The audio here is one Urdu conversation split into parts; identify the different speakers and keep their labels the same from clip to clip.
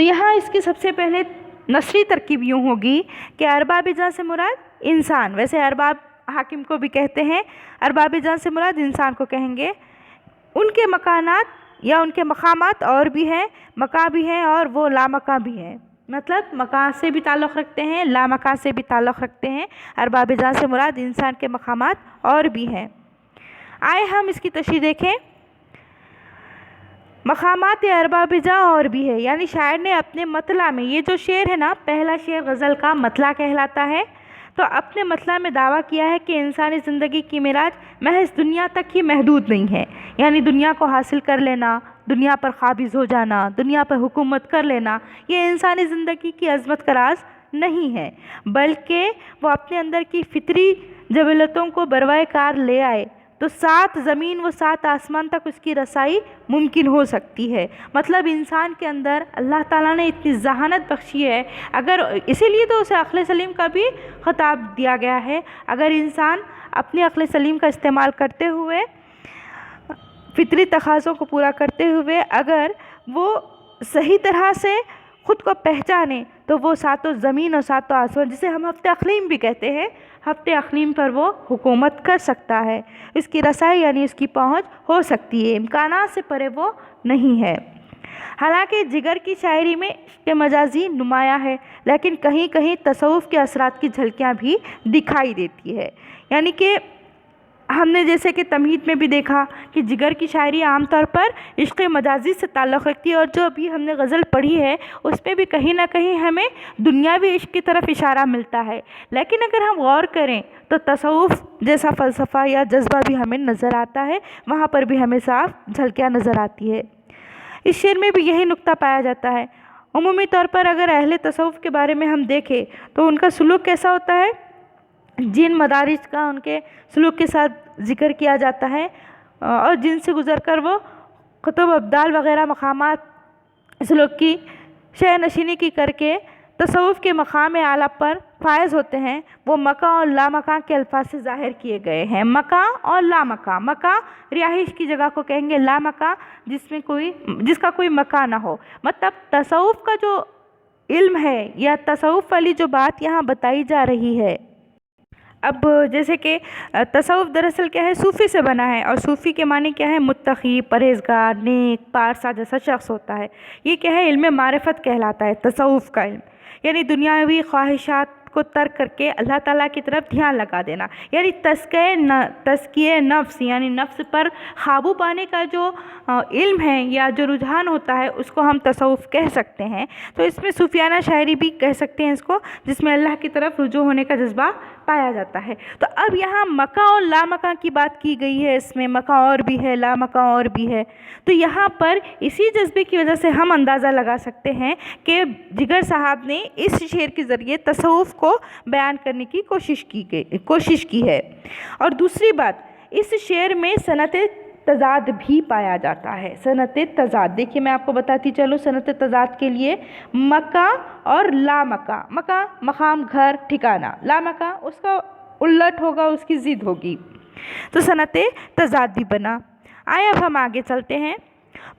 Speaker 1: تو یہاں اس کی سب سے پہلے نثری ترکیب یوں ہوگی کہ ارباب جاں سے مراد انسان، ویسے ارباب حاکم کو بھی کہتے ہیں، ارباب جاں سے مراد انسان کو کہیں گے۔ ان کے مکانات یا ان کے مقامات اور بھی ہیں، مکان بھی ہیں اور وہ لامکان بھی ہیں، مطلب مکان سے بھی تعلق رکھتے ہیں، لامکان سے بھی تعلق رکھتے ہیں۔ ارباب جاں سے مراد انسان کے مقامات اور بھی ہیں۔ آئے ہم اس کی تشریح دیکھیں۔ مقامات ارباب جاں اور بھی ہے، یعنی شاعر نے اپنے مطلع میں، یہ جو شعر ہے نا، پہلا شعر غزل کا مطلع کہلاتا ہے، تو اپنے مطلع میں دعویٰ کیا ہے کہ انسانی زندگی کی معراج محض دنیا تک ہی محدود نہیں ہے، یعنی دنیا کو حاصل کر لینا، دنیا پر قابض ہو جانا، دنیا پر حکومت کر لینا، یہ انسانی زندگی کی عظمت کا راز نہیں ہے، بلکہ وہ اپنے اندر کی فطری جبلتوں کو بروئے کار لے آئے تو 7 زمین و 7 آسمان تک اس کی رسائی ممکن ہو سکتی ہے۔ مطلب انسان کے اندر اللہ تعالیٰ نے اتنی ذہانت بخشی ہے، اگر اسی لیے تو اسے عقل سلیم کا بھی خطاب دیا گیا ہے۔ اگر انسان اپنی عقل سلیم کا استعمال کرتے ہوئے، فطری تقاضوں کو پورا کرتے ہوئے اگر وہ صحیح طرح سے خود کو پہچانے تو وہ 7 زمین اور 7 آسمان، جسے ہم ہفتے اقلیم بھی کہتے ہیں، ہفتے اقلیم پر وہ حکومت کر سکتا ہے، اس کی رسائی یعنی اس کی پہنچ ہو سکتی ہے، امکانات سے پرے وہ نہیں ہے۔ حالانکہ جگر کی شاعری میں عشق مجازی نمایاں ہے، لیکن کہیں کہیں تصوف کے اثرات کی جھلکیاں بھی دکھائی دیتی ہے، یعنی کہ ہم نے جیسے کہ تمہید میں بھی دیکھا کہ جگر کی شاعری عام طور پر عشق مجازی سے تعلق رکھتی ہے، اور جو ابھی ہم نے غزل پڑھی ہے اس میں بھی کہیں نہ کہیں ہمیں دنیاوی عشق کی طرف اشارہ ملتا ہے، لیکن اگر ہم غور کریں تو تصوف جیسا فلسفہ یا جذبہ بھی ہمیں نظر آتا ہے، وہاں پر بھی ہمیں صاف جھلکیاں نظر آتی ہے۔ اس شعر میں بھی یہی نقطہ پایا جاتا ہے۔ عمومی طور پر اگر اہل تصوف کے بارے میں ہم دیکھیں تو ان کا سلوک کیسا ہوتا ہے، جن مدارج کا ان کے سلوک کے ساتھ ذکر کیا جاتا ہے اور جن سے گزر کر وہ قطب ابدال وغیرہ مقامات سلوک کی شہ نشینی کی کر کے تصوف کے مقام اعلیٰ پر فائز ہوتے ہیں، وہ مکاں اور لامکاں کے الفاظ سے ظاہر کیے گئے ہیں۔ مکاں اور لامکاں، مکاں رہائش کی جگہ کو کہیں گے، لامکاں جس کا کوئی مکاں نہ ہو، مطلب تصوف کا جو علم ہے یا تصوف والی جو بات یہاں بتائی جا رہی ہے۔ اب جیسے کہ تصوف دراصل کیا ہے، صوفی سے بنا ہے، اور صوفی کے معنی کیا ہے، متقی، پرہیزگار، نیک، پارسا جیسا شخص ہوتا ہے۔ یہ کیا ہے، علم معرفت کہلاتا ہے، تصوف کا علم، یعنی دنیاوی خواہشات کو ترک کر کے اللہ تعالیٰ کی طرف دھیان لگا دینا، یعنی تزکیہ نفس، یعنی نفس پر قابو پانے کا جو علم ہے یا جو رجحان ہوتا ہے اس کو ہم تصوف کہہ سکتے ہیں۔ تو اس میں صوفیانہ شاعری بھی کہہ سکتے ہیں اس کو، جس میں اللہ کی طرف رجوع ہونے کا جذبہ پایا جاتا ہے۔ تو اب یہاں مکاں اور لامکاں کی بات کی گئی ہے، اس میں مکاں اور بھی ہے، لامکاں اور بھی ہے، تو یہاں پر اسی جذبے کی وجہ سے ہم اندازہ لگا سکتے ہیں کہ جگر صاحب نے اس شعر کے ذریعے تصوف کو بیان کرنے کی کوشش کی ہے۔ اور دوسری بات، اس شعر میں صنعت تضاد بھی پایا جاتا ہے۔ صنعت تضاد، دیکھیے میں آپ کو بتاتی چلوں، صنعت تضاد کے لیے مکاں اور لامکاں، مکاں مقام، گھر، ٹھکانہ، لامکاں اس کا الٹ ہوگا، اس کی ضد ہوگی، تو صنعت تضاد بھی بنا۔ آئے اب ہم آگے چلتے ہیں۔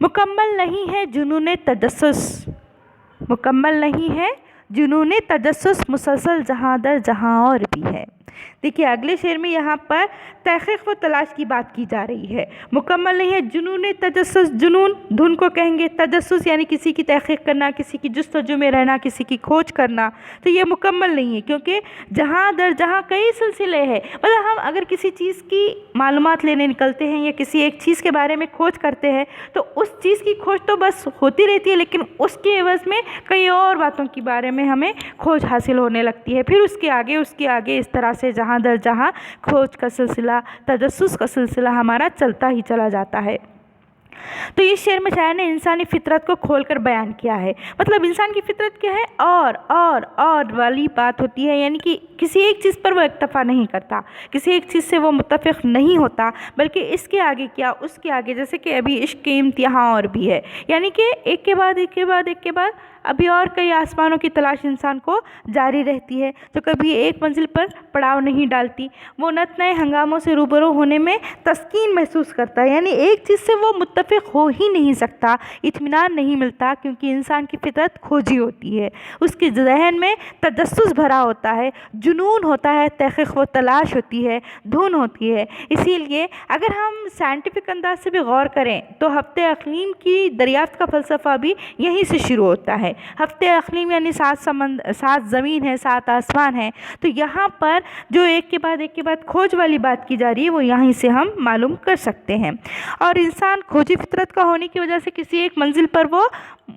Speaker 1: مکمل نہیں ہے جنون تجسس، مکمل نہیں ہے جنون تجسس، مسلسل جہاں در جہاں اور بھی ہے۔ دیکھیے اگلے شعر میں یہاں پر تحقیق و تلاش کی بات کی جا رہی ہے۔ مکمل نہیں ہے جنون تجسس، جنون دھن کو کہیں گے، تجسس یعنی کسی کی تحقیق کرنا، کسی کی جستجو میں رہنا، کسی کی کھوج کرنا، تو یہ مکمل نہیں ہے، کیونکہ جہاں در جہاں کئی سلسلے ہیں، مطلب ہم اگر کسی چیز کی معلومات لینے نکلتے ہیں یا کسی ایک چیز کے بارے میں کھوج کرتے ہیں تو اس چیز کی کھوج تو بس ہوتی رہتی ہے، لیکن اس کے عوض میں کئی اور باتوں کے بارے میں ہمیں کھوج حاصل ہونے لگتی ہے، پھر اس کے آگے اس طرح سے جہاں در جہاں کھوج کا سلسلہ، تجسس کا سلسلہ ہمارا چلتا ہی چلا جاتا ہے۔ تو اس شعر میں شاعر نے انسانی فطرت کو کھول کر بیان کیا ہے، مطلب انسان کی فطرت کیا ہے، اور والی بات ہوتی ہے، یعنی کہ کسی ایک چیز پر وہ اکتفا نہیں کرتا، کسی ایک چیز سے وہ متفق نہیں ہوتا، بلکہ اس کے آگے کیا، اس کے آگے، جیسے کہ ابھی عشق کے امتحان اور بھی ہے، یعنی کہ ایک کے بعد ابھی اور کئی آسمانوں کی تلاش انسان کو جاری رہتی ہے جو کبھی ایک منزل پر پڑاؤ نہیں ڈالتی۔ وہ نت نئے ہنگاموں سے روبرو ہونے میں تسکین محسوس کرتا ہے، یعنی ایک چیز سے وہ متفق ہو ہی نہیں سکتا، اطمینان نہیں ملتا، کیونکہ انسان کی فطرت کھوجی ہوتی ہے، اس کے ذہن میں تجسس بھرا ہوتا ہے، جنون ہوتا ہے، تحقیق و تلاش ہوتی ہے، دھن ہوتی ہے۔ اسی لیے اگر ہم سائنٹیفک انداز سے بھی غور کریں تو ہفتے اقلیم کی دریافت کا فلسفہ بھی یہیں سے شروع ہوتا ہے۔ ہفتے اقلیم یعنی 7 زمین ہے، 7 آسمان ہے، تو یہاں پر جو ایک کے بعد کھوج والی بات کی جا رہی ہے وہ یہیں سے ہم معلوم کر سکتے ہیں۔ اور انسان کھوجی فطرت کا ہونے کی وجہ سے کسی ایک منزل پر وہ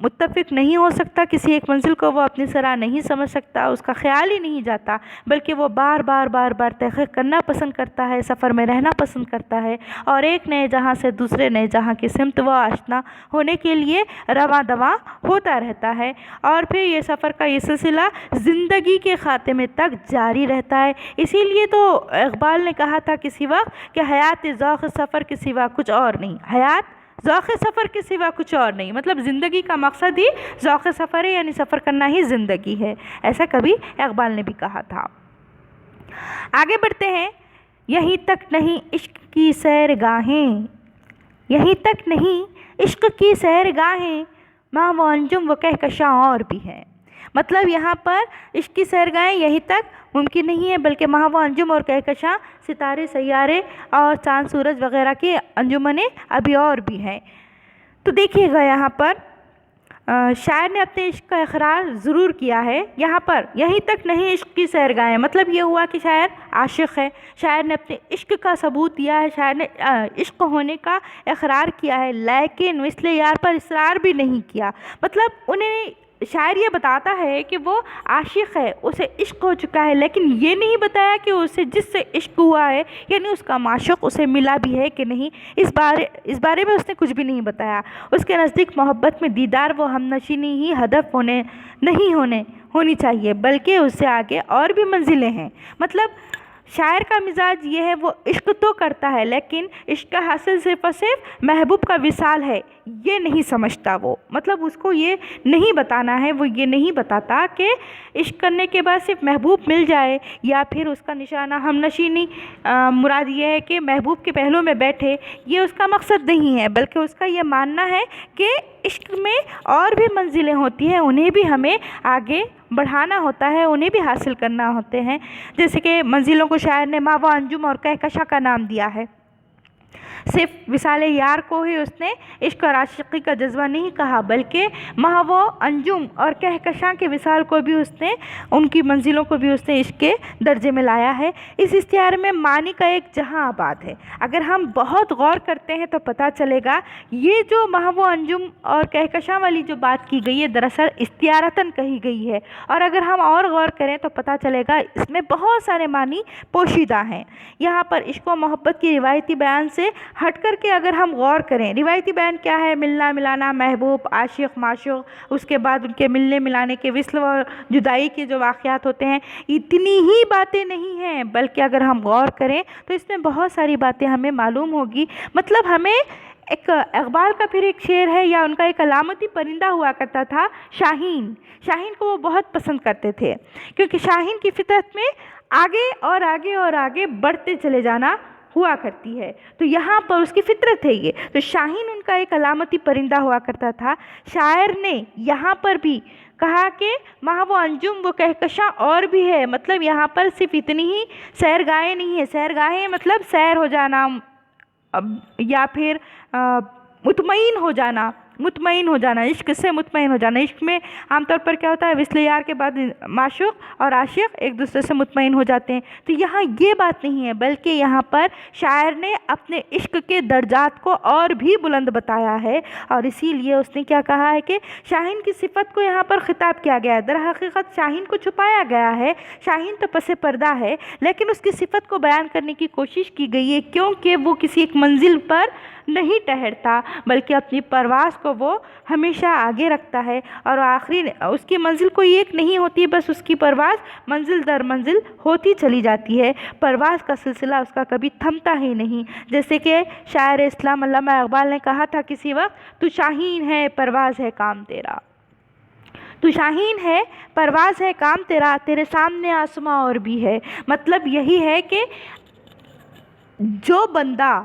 Speaker 1: متفق نہیں ہو سکتا، کسی ایک منزل کو وہ اپنی طرح نہیں سمجھ سکتا، اس کا خیال ہی نہیں جاتا، بلکہ وہ بار بار تحقیق کرنا پسند کرتا ہے، سفر میں رہنا پسند کرتا ہے، اور ایک نئے جہاں سے دوسرے نئے جہاں کی سمت وہ آشنا ہونے کے لیے رواں دواں ہوتا رہتا ہے، اور پھر یہ سفر کا یہ سلسلہ زندگی کے خاتمے تک جاری رہتا ہے۔ اسی لیے تو اقبال نے کہا تھا کسی وقت کہ حیات ذوق سفر کے سوا کچھ اور نہیں، حیات ذوق سفر کے سوا کچھ اور نہیں، مطلب زندگی کا مقصد ہی ذوق سفر ہے، یعنی سفر کرنا ہی زندگی ہے، ایسا کبھی اقبال نے بھی کہا تھا۔ آگے بڑھتے ہیں۔ یہیں تک نہیں عشق کی سیرگاہیں، یہیں تک نہیں عشق کی سیرگاہیں، ماں و انجم و کہکشاں اور بھی ہیں۔ مطلب یہاں پر عشق کی سیرگاہیں یہیں تک ممکن نہیں ہے، بلکہ ماہ و انجم اور کہکشاں، ستارے، سیارے اور چاند سورج وغیرہ کی انجمنیں ابھی اور بھی ہیں۔ تو دیکھیے گا یہاں پر شاعر نے اپنے عشق کا اقرار ضرور کیا ہے، یہاں پر یہیں تک نہیں عشق کی سیرگاہیں، مطلب یہ ہوا کہ شاعر عاشق ہے، شاعر نے اپنے عشق کا ثبوت دیا ہے، شاعر نے عشق ہونے کا اقرار کیا ہے، لیکن مثل یار پر اصرار بھی نہیں کیا۔ مطلب شاعر یہ بتاتا ہے کہ وہ عاشق ہے، اسے عشق ہو چکا ہے، لیکن یہ نہیں بتایا کہ اسے جس سے عشق ہوا ہے یعنی اس کا معشوق اسے ملا بھی ہے کہ نہیں، اس بارے میں اس نے کچھ بھی نہیں بتایا۔ اس کے نزدیک محبت میں دیدار و ہمنشینی ہی ہدف ہونی چاہیے، بلکہ اس سے آگے اور بھی منزلیں ہیں۔ مطلب شاعر کا مزاج یہ ہے، وہ عشق تو کرتا ہے لیکن عشق کا حاصل صرف اور صرف محبوب کا وصال ہے، یہ نہیں سمجھتا وہ، مطلب اس کو یہ نہیں بتانا ہے، وہ یہ نہیں بتاتا کہ عشق کرنے کے بعد صرف محبوب مل جائے یا پھر اس کا نشانہ ہم نشینی، مراد یہ ہے کہ محبوب کے پہلو میں بیٹھے، یہ اس کا مقصد نہیں ہے، بلکہ اس کا یہ ماننا ہے کہ عشق میں اور بھی منزلیں ہوتی ہیں، انہیں بھی ہمیں آگے بڑھانا ہوتا ہے، انہیں بھی حاصل کرنا ہوتے ہیں۔ جیسے کہ منزلوں کو شاعر نے ماہ و انجم اور کہکشاں کا نام دیا ہے، صرف وصال یار کو ہی اس نے عشق اور عاشقی کا جذبہ نہیں کہا، بلکہ ماہ و انجم اور کہکشاں کے وصال کو بھی اس نے، ان کی منزلوں کو بھی اس نے عشق کے درجے میں لایا ہے۔ اس استعارے میں معنی کا ایک جہاں آباد ہے، اگر ہم بہت غور کرتے ہیں تو پتہ چلے گا یہ جو ماہ و انجم اور کہکشاں والی جو بات کی گئی ہے دراصل استعارتاً کہی گئی ہے، اور اگر ہم اور غور کریں تو پتہ چلے گا اس میں بہت سارے معنی پوشیدہ ہیں۔ یہاں پر عشق و محبت کی روایتی بیان سے ہٹ کر کے اگر ہم غور کریں، روایتی بیان کیا ہے؟ ملنا ملانا، محبوب، عاشق، معشوق، اس کے بعد ان کے ملنے ملانے کے وصل اور جدائی کے جو واقعات ہوتے ہیں، اتنی ہی باتیں نہیں ہیں، بلکہ اگر ہم غور کریں تو اس میں بہت ساری باتیں ہمیں معلوم ہوگی۔ مطلب ہمیں ایک اقبال کا پھر ایک شعر ہے، یا ان کا ایک علامتی پرندہ ہوا کرتا تھا شاہین، شاہین کو وہ بہت پسند کرتے تھے، کیونکہ شاہین کی فطرت میں آگے اور آگے اور آگے بڑھتے چلے جانا ہوا کرتی ہے، تو یہاں پر اس کی فطرت ہے یہ، تو شاہین ان کا ایک علامتی پرندہ ہوا کرتا تھا۔ شاعر نے یہاں پر بھی کہا کہ ماہ و انجم و کہکشاں اور بھی ہے، مطلب یہاں پر صرف اتنی ہی سیرگاہیں نہیں ہیں، سیرگاہیں مطلب سیر ہو جانا یا پھر مطمئن ہو جانا، عشق سے مطمئن ہو جانا۔ عشق میں عام طور پر کیا ہوتا ہے؟ وصل یار کے بعد معشوق اور عاشق ایک دوسرے سے مطمئن ہو جاتے ہیں، تو یہاں یہ بات نہیں ہے، بلکہ یہاں پر شاعر نے اپنے عشق کے درجات کو اور بھی بلند بتایا ہے، اور اسی لیے اس نے کیا کہا ہے کہ شاہین کی صفت کو یہاں پر خطاب کیا گیا ہے۔ در حقیقت شاہین کو چھپایا گیا ہے، شاہین تو پس پردہ ہے، لیکن اس کی صفت کو بیان کرنے کی کوشش کی گئی ہے، کیونکہ وہ کسی ایک منزل پر نہیں ٹھہرتا، بلکہ اپنی پرواز کو وہ ہمیشہ آگے رکھتا ہے، اور آخری اس کی منزل کوئی ایک نہیں ہوتی، بس اس کی پرواز منزل در منزل ہوتی چلی جاتی ہے، پرواز کا سلسلہ اس کا کبھی تھمتا ہی نہیں۔ جیسے کہ شاعر اسلام علامہ اقبال نے کہا تھا کسی وقت، تو شاہین ہے پرواز ہے کام تیرا، تو شاہین ہے، پرواز ہے کام تیرا، تیرے سامنے آسماں اور بھی ہے۔ مطلب یہی ہے کہ جو بندہ،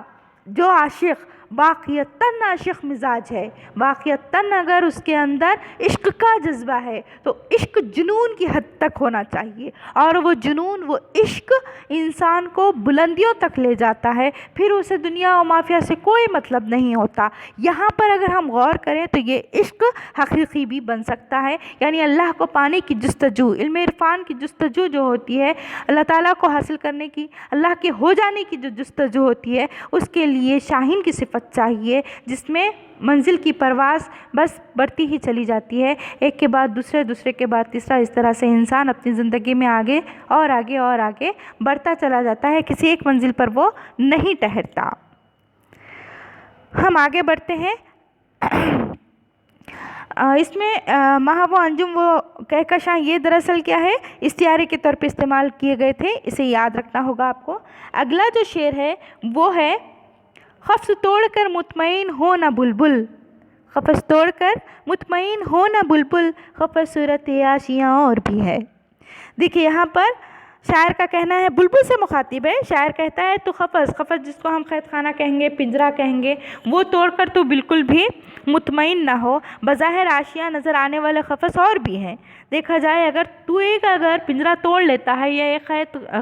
Speaker 1: جو عاشق واقعتاً عاشق مزاج ہے، واقعتاً اگر اس کے اندر عشق کا جذبہ ہے تو عشق جنون کی حد تک ہونا چاہیے، اور وہ جنون، وہ عشق انسان کو بلندیوں تک لے جاتا ہے، پھر اسے دنیا و مافیا سے کوئی مطلب نہیں ہوتا۔ یہاں پر اگر ہم غور کریں تو یہ عشق حقیقی بھی بن سکتا ہے، یعنی اللہ کو پانے کی جستجو، علم عرفان کی جستجو جو ہوتی ہے، اللہ تعالیٰ کو حاصل کرنے کی، اللہ کے ہو جانے کی جو جستجو ہوتی ہے، اس کے لیے شاہین کی صفت چاہیے، جس میں منزل کی پرواز بس بڑھتی ہی چلی جاتی ہے، ایک کے بعد دوسرے، دوسرے کے بعد تیسرا، اس طرح سے انسان اپنی زندگی میں آگے اور آگے اور آگے بڑھتا چلا جاتا ہے، کسی ایک منزل پر وہ نہیں ٹھہرتا۔ ہم آگے بڑھتے ہیں۔ اس میں ماہ و انجم و کہکشاں، یہ دراصل کیا ہے، استعارے کے طور پہ استعمال کیے گئے تھے، اسے یاد رکھنا ہوگا آپ کو۔ اگلا جو شعر ہے وہ ہے قفس توڑ کر مطمئن ہو نہ بلبل، قفس توڑ کر مطمئن ہو نہ بلبل، قفس صورت آشیاں اور بھی ہے۔ دیکھیے یہاں پر شاعر کا کہنا ہے، بلبل سے مخاطب ہے، شاعر کہتا ہے تو قفس جس کو ہم قید خانہ کہیں گے، پنجرا کہیں گے، وہ توڑ کر تو بالکل بھی مطمئن نہ ہو، بظاہر آشیاں نظر آنے والے قفس اور بھی ہیں۔ دیکھا جائے اگر پنجرا توڑ لیتا ہے یا ایک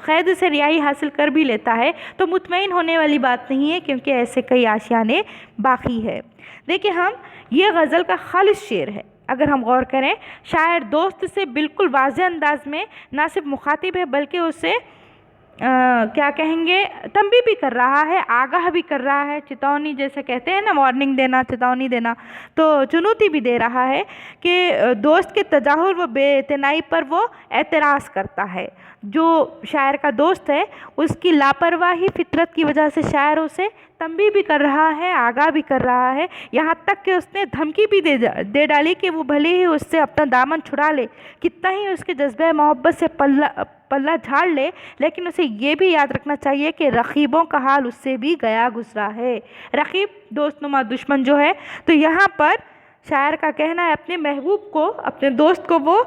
Speaker 1: قید سے رہائی حاصل کر بھی لیتا ہے تو مطمئن ہونے والی بات نہیں ہے، کیونکہ ایسے کئی آشیانے باقی ہے۔ دیکھیں یہ غزل کا خالص شعر ہے، اگر ہم غور کریں، شاعر دوست سے بالکل واضح انداز میں نہ صرف مخاطب ہے بلکہ اسے کیا کہیں گے، تنبیہ بھی کر رہا ہے، آگاہ بھی کر رہا ہے، چتونی جیسے کہتے ہیں نا، وارننگ دینا، چتونی دینا، تو چنوتی بھی دے رہا ہے کہ دوست کے تجاہل و بے اعتنائی پر وہ اعتراض کرتا ہے۔ جو شاعر کا دوست ہے اس کی لاپرواہی فطرت کی وجہ سے شاعر اسے تنبیہ بھی کر رہا ہے، آگاہ بھی کر رہا ہے، یہاں تک کہ اس نے دھمکی بھی دے ڈالی کہ وہ بھلے ہی اس سے اپنا دامن چھڑا لے، کتنا ہی اس کے جذبہ محبت سے پلہ جھاڑ لے، لیکن اسے یہ بھی یاد رکھنا چاہیے کہ رقیبوں کا حال اس سے بھی گیا گزرا ہے۔ رقیب دوست نما دشمن جو ہے، تو یہاں پر شاعر کا کہنا ہے اپنے محبوب کو، اپنے دوست کو وہ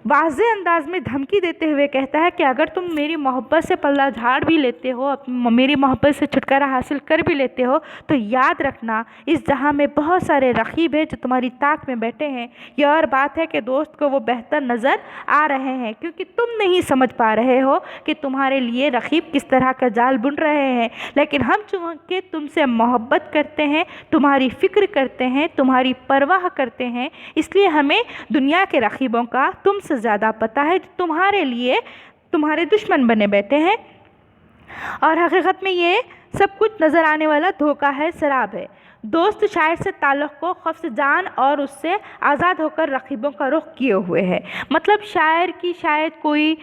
Speaker 1: واضح انداز میں دھمکی دیتے ہوئے کہتا ہے کہ اگر تم میری محبت سے پلہ جھاڑ بھی لیتے ہو، میری محبت سے چھٹکارا حاصل کر بھی لیتے ہو، تو یاد رکھنا اس جہاں میں بہت سارے رقیب ہیں جو تمہاری طاق میں بیٹھے ہیں۔ یہ اور بات ہے کہ دوست کو وہ بہتر نظر آ رہے ہیں، کیونکہ تم نہیں سمجھ پا رہے ہو کہ تمہارے لیے رقیب کس طرح کا جال بن رہے ہیں، لیکن ہم چونکہ تم سے محبت کرتے ہیں، تمہاری فکر کرتے ہیں، تمہاری پرواہ کرتے ہیں، اس لیے ہمیں دنیا کے رقیبوں کا تم سے زیادہ پتہ ہے جو تمہارے لیے تمہارے دشمن بنے بیٹھے ہیں، اور حقیقت میں یہ سب کچھ نظر آنے والا دھوکہ ہے، سراب ہے۔ دوست شاعر سے تعلق کو قفس جان اور اس سے آزاد ہو کر رقیبوں کا رخ کیے ہوئے ہے، مطلب شاعر کی شاید کوئی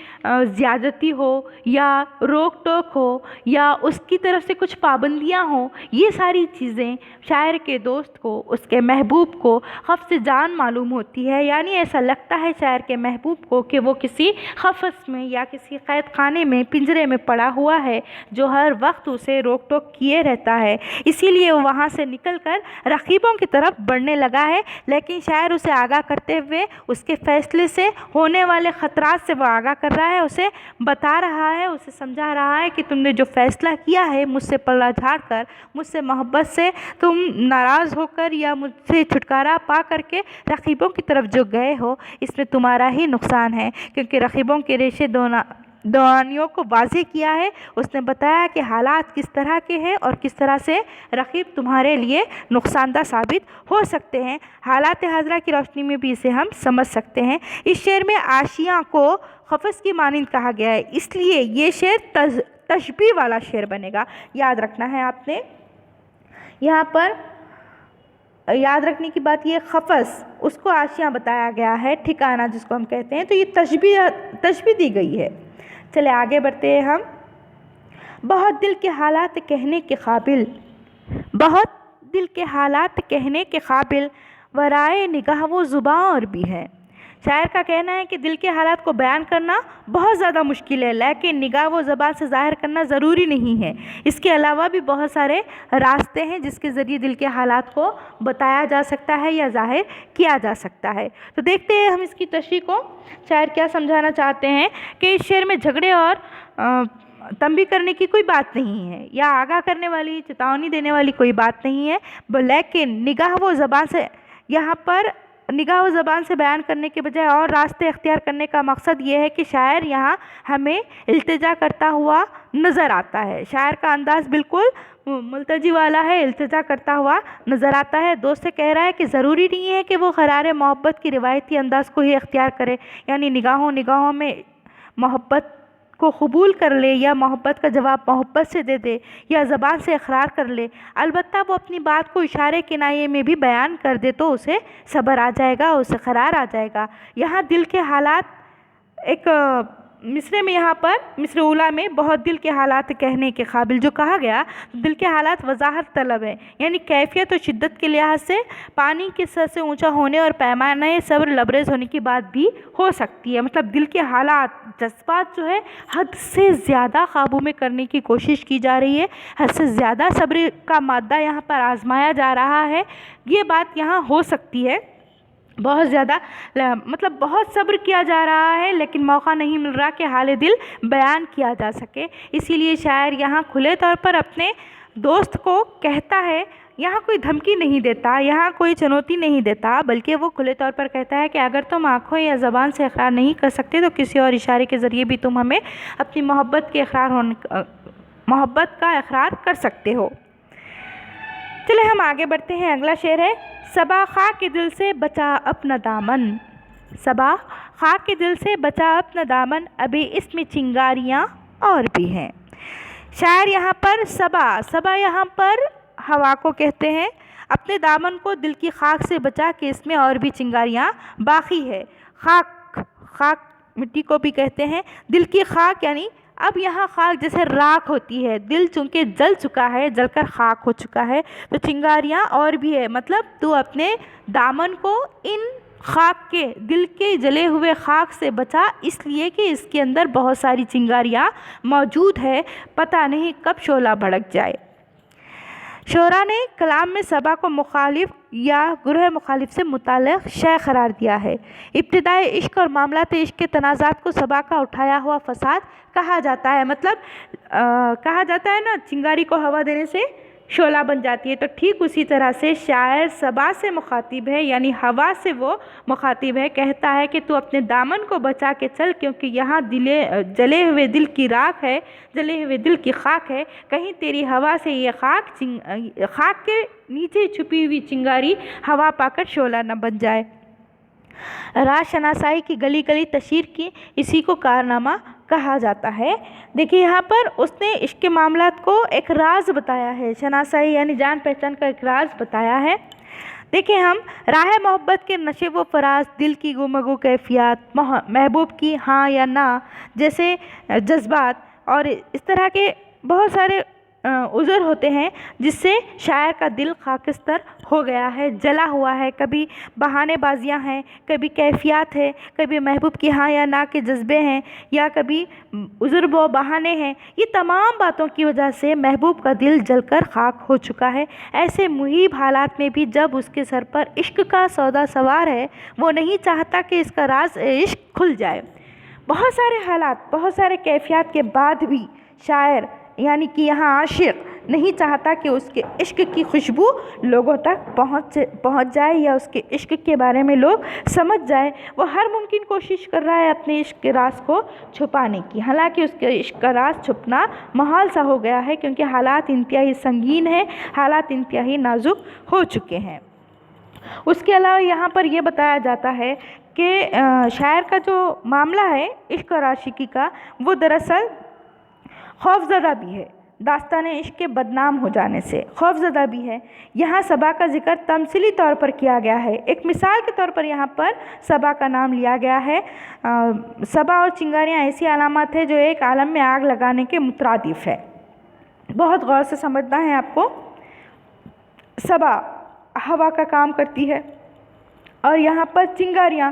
Speaker 1: زیادتی ہو یا روک ٹوک ہو یا اس کی طرف سے کچھ پابندیاں ہوں، یہ ساری چیزیں شاعر کے دوست کو، اس کے محبوب کو قفس جان معلوم ہوتی ہے، یعنی ایسا لگتا ہے شاعر کے محبوب کو کہ وہ کسی قفس میں یا کسی قید خانے میں، پنجرے میں پڑا ہوا ہے جو ہر وقت اسے روک ٹوک کیے رہتا ہے، اسی لیے وہ وہاں سے نکل کر رقیبوں کی طرف بڑھنے لگا ہے، لیکن شاعر اسے آگاہ کرتے ہوئے اس کے فیصلے سے ہونے والے خطرات سے وہ آگاہ کر رہا ہے، اسے بتا رہا ہے، اسے سمجھا رہا ہے کہ تم نے جو فیصلہ کیا ہے مجھ سے پلہ جھاڑ کر، مجھ سے محبت سے تم ناراض ہو کر یا مجھ سے چھٹکارا پا کر کے رقیبوں کی طرف جو گئے ہو، اس میں تمہارا ہی نقصان ہے، کیونکہ رقیبوں کے ریشے دوانیوں کو واضح کیا ہے، اس نے بتایا کہ حالات کس طرح کے ہیں اور کس طرح سے رقیب تمہارے لیے نقصان دہ ثابت ہو سکتے ہیں، حالات حاضرہ کی روشنی میں بھی اسے ہم سمجھ سکتے ہیں۔ اس شعر میں آشیاں کو قفس کی مانند کہا گیا ہے، اس لیے یہ شعر تشبیہ والا شعر بنے گا، یاد رکھنا ہے آپ نے۔ یہاں پر یاد رکھنے کی بات یہ، قفس اس کو آشیاں بتایا گیا ہے، ٹھکانہ جس کو ہم کہتے ہیں، تو یہ تشبیہ دی گئی ہے۔ چلے آگے بڑھتے ہیں ہم۔ بہت دل کے حالات کہنے کے قابل، بہت دل کے حالات کہنے کے قابل، ورائے نگاہ و زباں اور بھی ہے۔ شاعر کا کہنا ہے کہ دل کے حالات کو بیان کرنا بہت زیادہ مشکل ہے، لیکن نگاہ و زبان سے ظاہر کرنا ضروری نہیں ہے۔ اس کے علاوہ بھی بہت سارے راستے ہیں جس کے ذریعے دل کے حالات کو بتایا جا سکتا ہے یا ظاہر کیا جا سکتا ہے۔ تو دیکھتے ہیں ہم اس کی تشریح کو، شاعر کیا سمجھانا چاہتے ہیں کہ اس شعر میں جھگڑے اور تنبیہ کرنے کی کوئی بات نہیں ہے یا آگاہ کرنے والی، چیتاونی دینے والی کوئی بات نہیں ہے، لیکن نگاہ و زبان سے یہاں پر نگاہ و زبان سے بیان کرنے کے بجائے اور راستے اختیار کرنے کا مقصد یہ ہے کہ شاعر یہاں ہمیں التجا کرتا ہوا نظر آتا ہے۔ شاعر کا انداز بالکل ملتجی والا ہے، التجا کرتا ہوا نظر آتا ہے۔ دوست سے کہہ رہا ہے کہ ضروری نہیں ہے کہ وہ قرار محبت کی روایتی انداز کو ہی اختیار کرے، یعنی نگاہوں میں محبت کو قبول کر لے یا محبت کا جواب محبت سے دے دے یا زبان سے اقرار کر لے، البتہ وہ اپنی بات کو اشارے کنایے میں بھی بیان کر دے تو اسے صبر آ جائے گا، اسے قرار آ جائے گا۔ یہاں دل کے حالات ایک مصرے میں، یہاں پر مصر اولیٰ میں بہت دل کے حالات کہنے کے قابل جو کہا گیا، دل کے حالات وضاحت طلب ہے، یعنی کیفیت اور شدت کے لحاظ سے پانی کے سر سے اونچا ہونے اور پیمانہ صبر لبریز ہونے کی بات بھی ہو سکتی ہے۔ مطلب دل کے حالات، جذبات جو ہے حد سے زیادہ قابو میں کرنے کی کوشش کی جا رہی ہے، حد سے زیادہ صبر کا مادہ یہاں پر آزمایا جا رہا ہے، یہ بات یہاں ہو سکتی ہے۔ بہت زیادہ مطلب بہت صبر کیا جا رہا ہے لیکن موقع نہیں مل رہا کہ حال دل بیان کیا جا سکے، اسی لیے شاعر یہاں کھلے طور پر اپنے دوست کو کہتا ہے، یہاں کوئی دھمکی نہیں دیتا، یہاں کوئی چنوتی نہیں دیتا، بلکہ وہ کھلے طور پر کہتا ہے کہ اگر تم آنکھوں یا زبان سے اقرار نہیں کر سکتے تو کسی اور اشارے کے ذریعے بھی تم ہمیں اپنی محبت کا اقرار کر سکتے ہو۔ چلے ہم آگے بڑھتے ہیں، اگلا شعر ہے صبا خاک کے دل سے بچا اپنا دامن۔ صبا خاک کے دل سے بچا اپنا دامن، ابھی اس میں چنگاریاں اور بھی ہیں۔ شاعر یہاں پر صبا یہاں پر ہوا کو کہتے ہیں، اپنے دامن کو دل کی خاک سے بچا کہ اس میں اور بھی چنگاریاں باقی ہے۔ خاک مٹی کو بھی کہتے ہیں، دل کی خاک یعنی اب یہاں خاک جیسے راکھ ہوتی ہے، دل چونکہ جل چکا ہے، جل کر خاک ہو چکا ہے، تو چنگاریاں اور بھی ہے، مطلب تو اپنے دامن کو ان خاک کے، دل کے جلے ہوئے خاک سے بچا، اس لیے کہ اس کے اندر بہت ساری چنگاریاں موجود ہے، پتہ نہیں کب شعلہ بھڑک جائے۔ شعراء نے کلام میں صبا کو مخالف یا گروہ مخالف سے متعلق شے قرار دیا ہے۔ ابتدائی عشق اور معاملات عشق کے تنازعات کو صبا کا اٹھایا ہوا فساد کہا جاتا ہے، مطلب کہا جاتا ہے نا چنگاری کو ہوا دینے سے شعلہ بن جاتی ہے، تو ٹھیک اسی طرح سے شاعر صبا سے مخاطب ہے، یعنی ہوا سے وہ مخاطب ہے، کہتا ہے کہ تو اپنے دامن کو بچا کے چل، کیونکہ یہاں جلے ہوئے دل کی راکھ ہے، جلے ہوئے دل کی خاک ہے، کہیں تیری ہوا سے یہ خاک کے نیچے چھپی ہوئی چنگاری ہوا پا کر شعلہ نہ بن جائے۔ راز شناسائی کی گلی گلی تشہیر کی اسی کو کارنامہ کہا جاتا ہے۔ دیکھیے یہاں پر اس نے عشق کے معاملات کو ایک راز بتایا ہے، شناسائی یعنی جان پہچان کا ایک راز بتایا ہے۔ دیکھیں ہم راہ محبت کے نشے و فراز، دل کی گفتگو کیفیات، محبوب کی ہاں یا نہ جیسے جذبات اور اس طرح کے بہت سارے عذر ہوتے ہیں جس سے شاعر کا دل خاکستر ہو گیا ہے، جلا ہوا ہے، کبھی بہانے بازیاں ہیں، کبھی کیفیات ہے، کبھی محبوب کی ہاں یا نہ کے جذبے ہیں، یا کبھی عذر و بہانے ہیں۔ یہ تمام باتوں کی وجہ سے محبوب کا دل جل کر خاک ہو چکا ہے۔ ایسے مہیب حالات میں بھی جب اس کے سر پر عشق کا سودا سوار ہے، وہ نہیں چاہتا کہ اس کا راز عشق کھل جائے۔ بہت سارے حالات، بہت سارے کیفیات کے بعد بھی شاعر یعنی کہ یہاں عاشق نہیں چاہتا کہ اس کے عشق کی خوشبو لوگوں تک پہنچ جائے یا اس کے عشق کے بارے میں لوگ سمجھ جائے۔ وہ ہر ممکن کوشش کر رہا ہے اپنے عشق کے راز کو چھپانے کی، حالانکہ اس کے عشق کا راز چھپنا محال سا ہو گیا ہے، کیونکہ حالات انتہائی سنگین ہیں، حالات انتہائی نازک ہو چکے ہیں۔ اس کے علاوہ یہاں پر یہ بتایا جاتا ہے کہ شاعر کا جو معاملہ ہے عشق اور عاشقی کا، وہ دراصل خوف زدہ بھی ہے، داستان عشق کے بدنام ہو جانے سے خوف زدہ بھی ہے۔ یہاں صبا کا ذکر تمثیلی طور پر کیا گیا ہے، ایک مثال کے طور پر یہاں پر صبا کا نام لیا گیا ہے۔ صبا اور چنگاریاں ایسی علامات ہیں جو ایک عالم میں آگ لگانے کے مترادف ہے۔ بہت غور سے سمجھنا ہے آپ کو۔ صبا ہوا کا کام کرتی ہے اور یہاں پر چنگاریاں